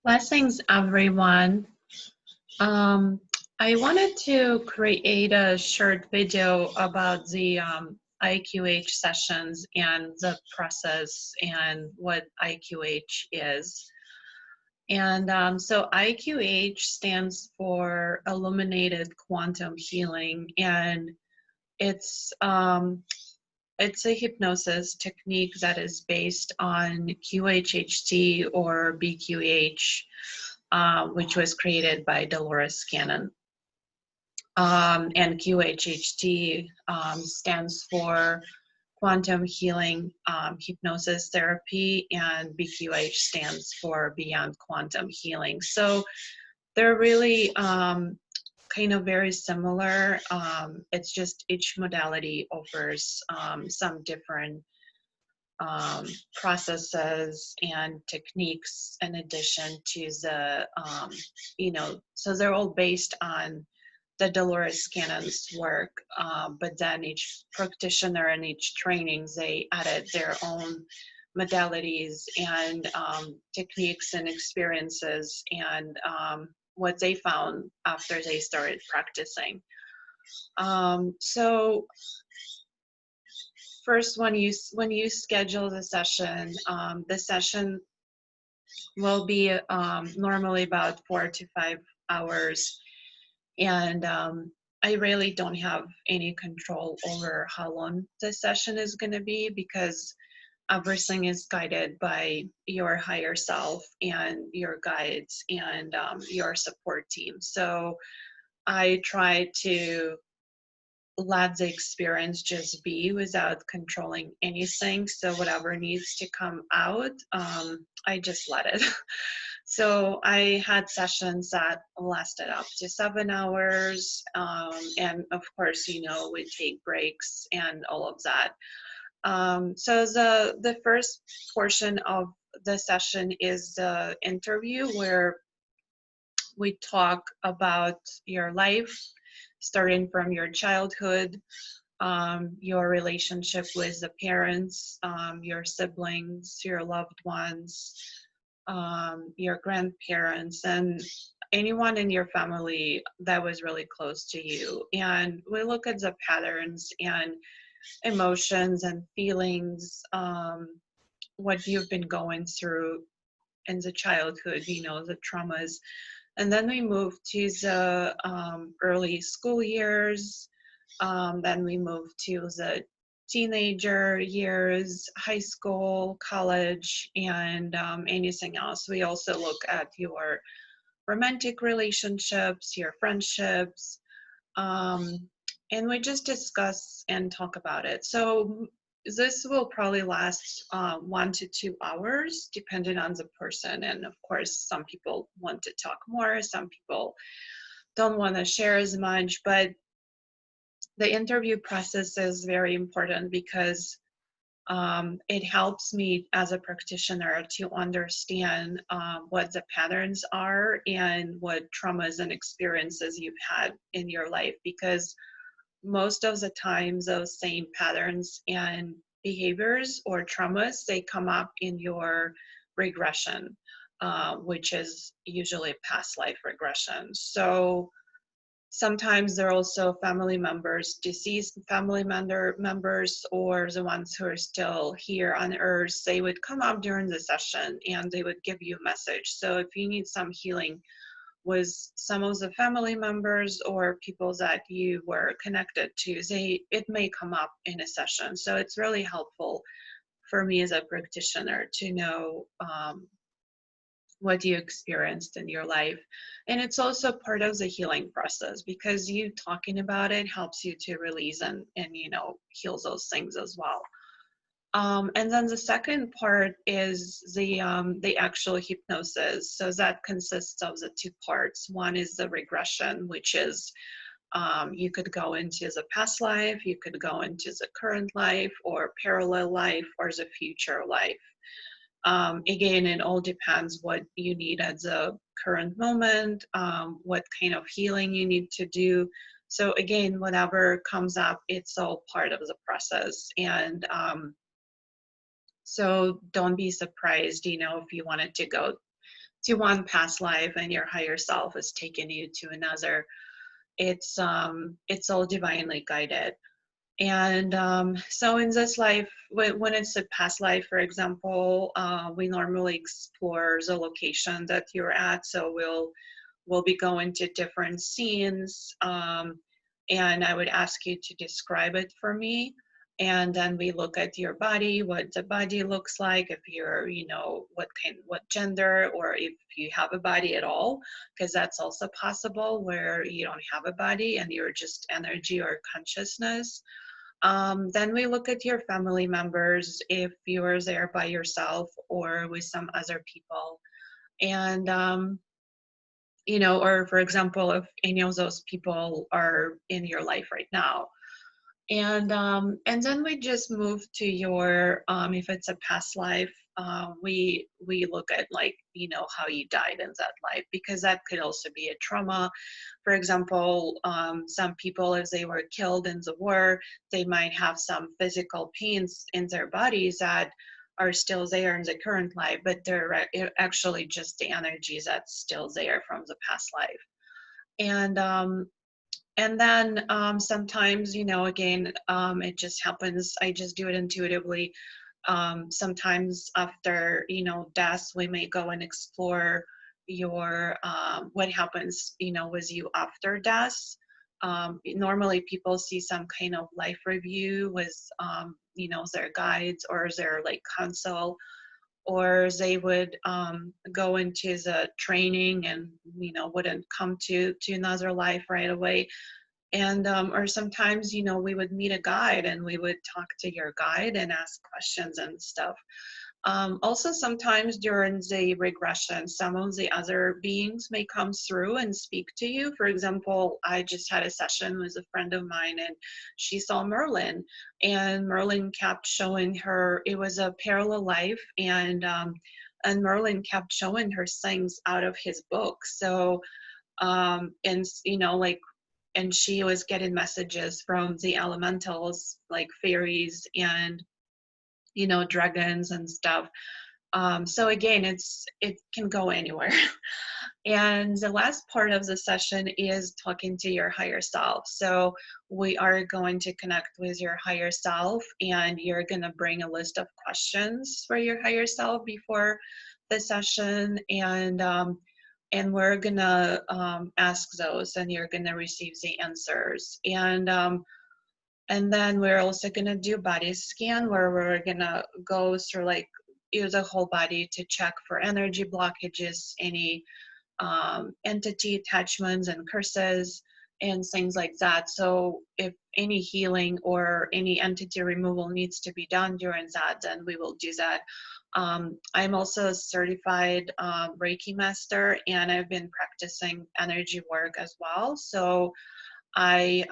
Blessings, everyone. Um, I wanted to create a short video about the IQH sessions and the process and what IQH is. And so IQH stands for Illuminated Quantum Healing, and it's um, it's a hypnosis technique that is based on QHHT or BQH, which was created by Dolores Cannon. And QHHT stands for Quantum Healing Hypnosis Therapy, and BQH stands for Beyond Quantum Healing. So they're really kind of very similar. It's just each modality offers some different processes and techniques in addition to the, so they're all based on the Dolores Cannon's work, but then each practitioner and each training, they added their own modalities and techniques and experiences and what they found after they started practicing. So first, when you schedule the session will be normally about 4 to 5 hours, and I really don't have any control over how long the session is going to be because everything is guided by your higher self and your guides and your support team. So I try to let the experience just be without controlling anything. So whatever needs to come out, I just let it. So I had sessions that lasted up to 7 hours. And of course, we take breaks and all of that. So the first portion of the session is the interview where we talk about your life, starting from your childhood, your relationship with the parents, your siblings, your loved ones, your grandparents, and anyone in your family that was really close to you. And we look at the patterns and emotions and feelings, what you've been going through in the childhood, the traumas. And then we move to the early school years. Then we move to the teenager years, high school, college, and anything else. We also look at your romantic relationships, your friendships, and we just discuss and talk about it. So this will probably last 1 to 2 hours, depending on the person. And of course, some people want to talk more, some people don't want to share as much, but the interview process is very important because it helps me as a practitioner to understand what the patterns are and what traumas and experiences you've had in your life, because most of the time those same patterns and behaviors or traumas, they come up in your regression, which is usually past life regression. So sometimes there are also family members, deceased family members, or the ones who are still here on earth. They would come up during the session and they would give you a message. So if you need some healing with some of the family members or people that you were connected to, it may come up in a session. So it's really helpful for me as a practitioner to know what you experienced in your life. And it's also part of the healing process because you talking about it helps you to release and heal those things as well. And then the second part is the actual hypnosis. So that consists of the 2 parts. One is the regression, which is you could go into the past life, you could go into the current life or parallel life or the future life. Again, it all depends what you need at the current moment, what kind of healing you need to do. So again, whatever comes up, it's all part of the process. And so don't be surprised, if you wanted to go to one past life and your higher self is taking you to another. It's all divinely guided. And so in this life, when it's a past life, for example, we normally explore the location that you're at. So we'll be going to different scenes, and I would ask you to describe it for me. And then we look at your body, what the body looks like, if you're, what gender, or if you have a body at all, because that's also possible where you don't have a body and you're just energy or consciousness. Then we look at your family members, if you're there by yourself or with some other people. And, or for example, if any of those people are in your life right now. And then we just move to your, if it's a past life, we look at, like, how you died in that life, because that could also be a trauma. For example, some people, if they were killed in the war, they might have some physical pains in their bodies that are still there in the current life, but they're actually just the energies that's still there from the past life. And then sometimes, again, it just happens. I just do it intuitively. Sometimes after, death, we may go and explore your what happens, with you after death. Normally, people see some kind of life review with, their guides or their like counsel, or they would go into the training and wouldn't come to another life right away. And or sometimes, we would meet a guide and we would talk to your guide and ask questions and stuff. Also, sometimes during the regression, some of the other beings may come through and speak to you. For example, I just had a session with a friend of mine, and she saw Merlin, and Merlin kept showing her, it was a parallel life, and Merlin kept showing her things out of his book. So, and like, and she was getting messages from the elementals, like fairies and dragons and stuff. So again, it can go anywhere. And the last part of the session is talking to your higher self. So we are going to connect with your higher self, and you're going to bring a list of questions for your higher self before the session, and we're going to ask those, and you're going to receive the answers. And then we're also going to do body scan, where we're going to go through, like, the whole body to check for energy blockages, any entity attachments and curses and things like that. So if any healing or any entity removal needs to be done during that, then we will do that. I'm also a certified Reiki master, and I've been practicing energy work as well. So I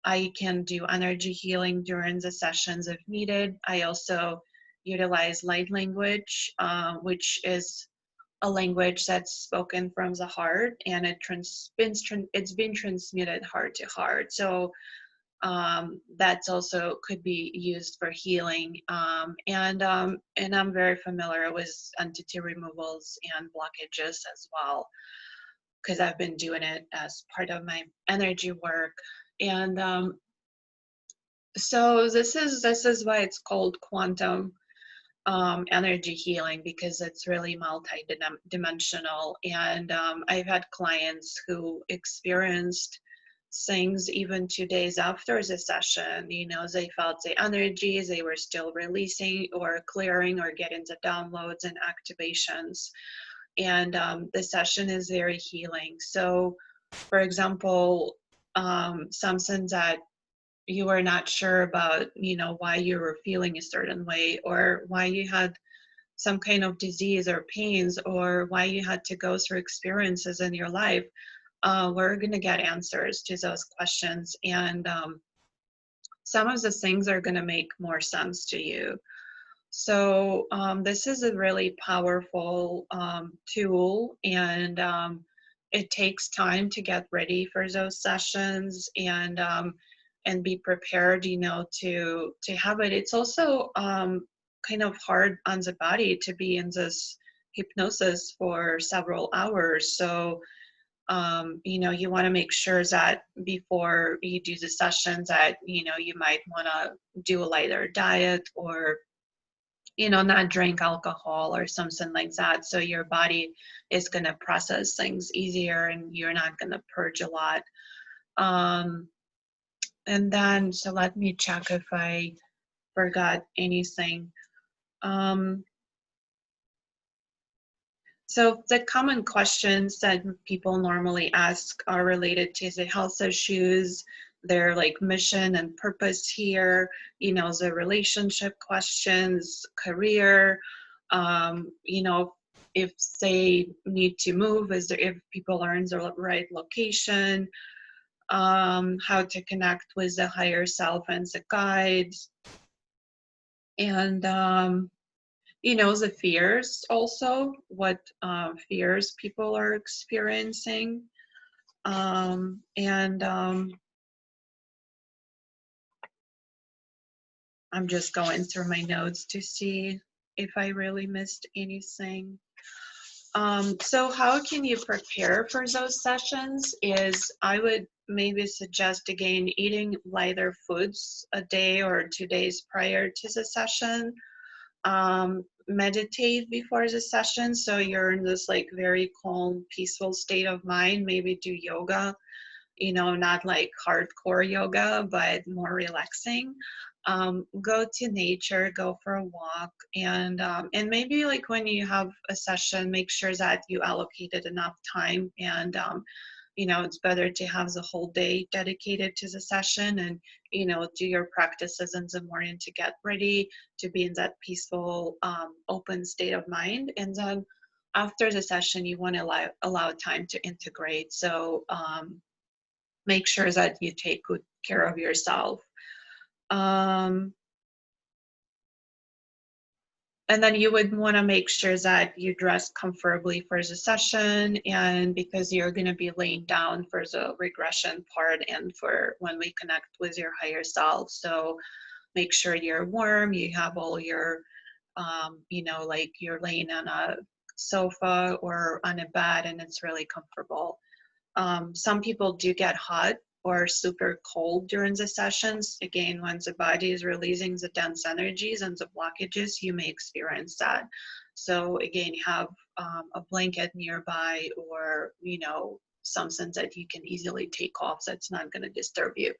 I can do energy healing during the sessions if needed. I also utilize light language, which is a language that's spoken from the heart, and it's been transmitted heart to heart. So that's also could be used for healing. And I'm very familiar with entity removals and blockages as well, because I've been doing it as part of my energy work. And so this is why it's called quantum energy healing, because it's really multi-dimensional. And I've had clients who experienced things even 2 days after the session. They felt the energies, they were still releasing or clearing or getting the downloads and activations. And the session is very healing. So, for example, something that you were not sure about, why you were feeling a certain way, or why you had some kind of disease or pains, or why you had to go through experiences in your life, we're going to get answers to those questions. And some of the things are going to make more sense to you. So this is a really powerful tool, and it takes time to get ready for those sessions, and be prepared, to have it. It's also kind of hard on the body to be in this hypnosis for several hours. So, you want to make sure that before you do the sessions that, you might want to do a lighter diet or, not drink alcohol or something like that. So your body is going to process things easier and you're not going to purge a lot. Um, and then, so let me check if I forgot anything. Um, So the common questions that people normally ask are related to the health issues, their like mission and purpose here, the relationship questions, career, if they need to move, if people are in the right location, how to connect with the higher self and the guides, and the fears also, what fears people are experiencing. And I'm just going through my notes to see if I really missed anything. So how can you prepare for those sessions is I would maybe suggest, again, eating lighter foods a day or 2 days prior to the session. Meditate before the session so you're in this like very calm, peaceful state of mind. Maybe do yoga, not like hardcore yoga, but more relaxing. Go to nature, go for a walk, and maybe like when you have a session, make sure that you allocated enough time. And it's better to have the whole day dedicated to the session, and do your practices in the morning to get ready to be in that peaceful, open state of mind. And then after the session, you want to allow time to integrate. So make sure that you take good care of yourself. And then you would want to make sure that you dress comfortably for the session, and because you're going to be laying down for the regression part and for when we connect with your higher self. So make sure you're warm, you have all your, like you're laying on a sofa or on a bed and it's really comfortable. Some people do get hot or super cold during the sessions. Again, when the body is releasing the dense energies and the blockages, you may experience that. So again, have a blanket nearby, or something that you can easily take off that's not going to disturb you.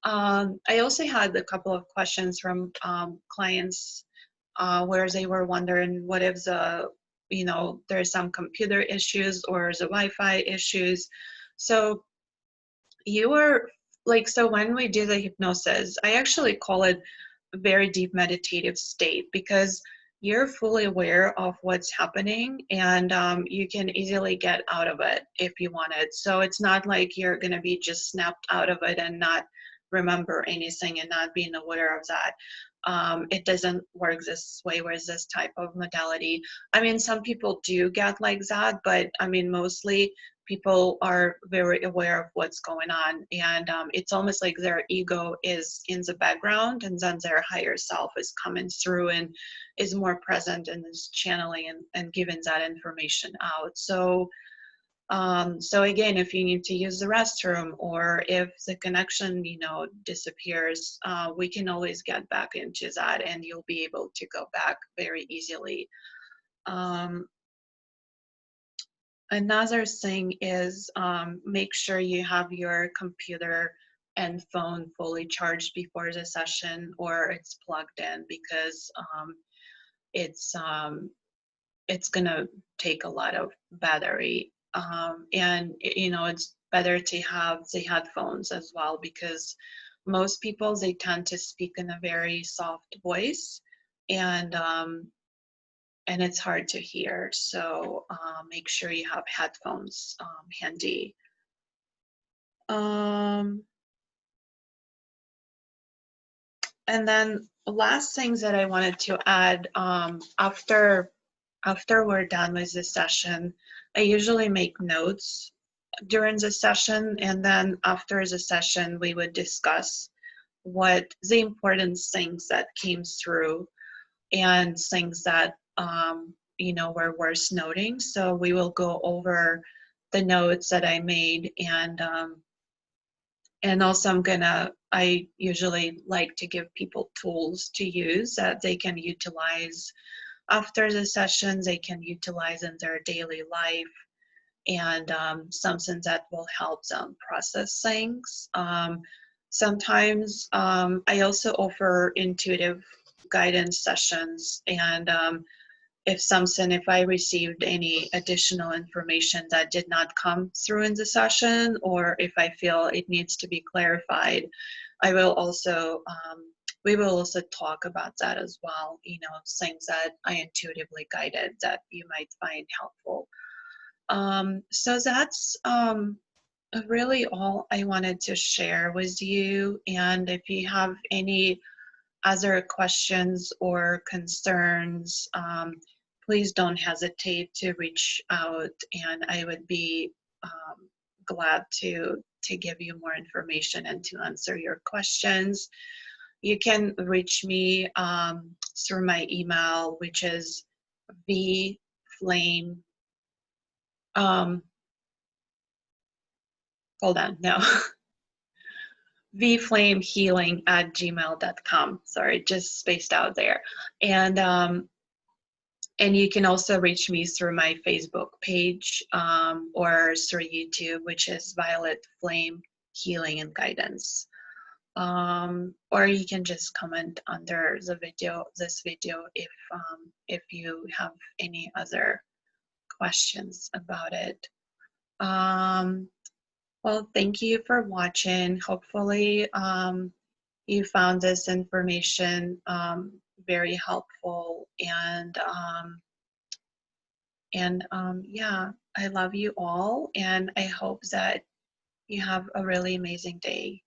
I also had a couple of questions from clients where they were wondering what if there's some computer issues or the Wi-Fi issues. So you were like, so when we do the hypnosis, I actually call it a very deep meditative state, because you're fully aware of what's happening, and you can easily get out of it if you want it. So it's not like you're going to be just snapped out of it and not remember anything and not being aware of that. It doesn't work this way with this type of modality. I mean, some people do get like that, but I mean, mostly people are very aware of what's going on, and it's almost like their ego is in the background, and then their higher self is coming through and is more present and is channeling and giving that information out. So again, if you need to use the restroom or if the connection disappears, we can always get back into that and you'll be able to go back very easily. Another thing is, make sure you have your computer and phone fully charged before the session, or it's plugged in, because it's gonna take a lot of battery. And it's better to have the headphones as well, because most people, they tend to speak in a very soft voice, and it's hard to hear. So make sure you have headphones handy. And then last things that I wanted to add, after we're done with the session, I usually make notes during the session, and then after the session, we would discuss what the important things that came through, and things that were worth noting. So we will go over the notes that I made, and also I usually like to give people tools to use that they can utilize after the sessions, they can utilize in their daily life, and something that will help them process things. Sometimes I also offer intuitive guidance sessions, and if I received any additional information that did not come through in the session, or if I feel it needs to be clarified, I will also, we will also talk about that as well, things that I intuitively guided that you might find helpful. So that's really all I wanted to share with you. And if you have any other questions or concerns, please don't hesitate to reach out, and I would be glad to give you more information and to answer your questions. You can reach me through my email, which is vflame. Hold on, no. vflamehealing@gmail.com. Sorry, just spaced out there. And you can also reach me through my Facebook page or through YouTube, which is Violet Flame Healing and Guidance. Or you can just comment under this video, if you have any other questions about it. Well, thank you for watching. Hopefully, you found this information very helpful, and yeah, I love you all, and I hope that you have a really amazing day.